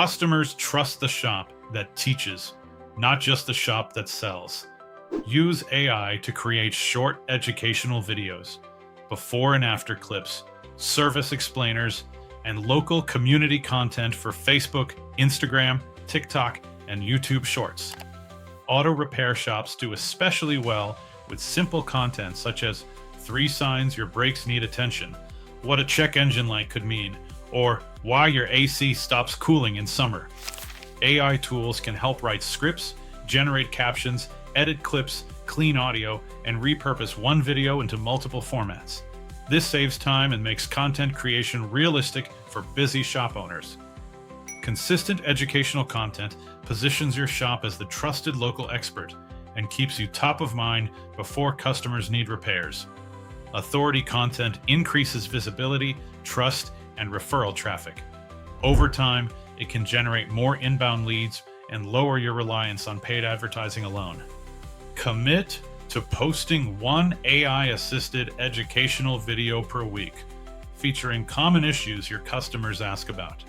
Customers trust the shop that teaches, not just the shop that sells. Use AI to create short educational videos, before and after clips, service explainers, and local community content for Facebook, Instagram, TikTok, and YouTube Shorts. Auto repair shops do especially well with simple content such as 3 signs your brakes need attention, what a check engine light could mean, or why your AC stops cooling in summer. AI tools can help write scripts, generate captions, edit clips, clean audio, and repurpose one video into multiple formats. This saves time and makes content creation realistic for busy shop owners. Consistent educational content positions your shop as the trusted local expert and keeps you top of mind before customers need repairs. Authority content increases visibility, trust, and referral traffic. Over time, it can generate more inbound leads and lower your reliance on paid advertising alone. Commit to posting one AI-assisted educational video per week, featuring common issues your customers ask about.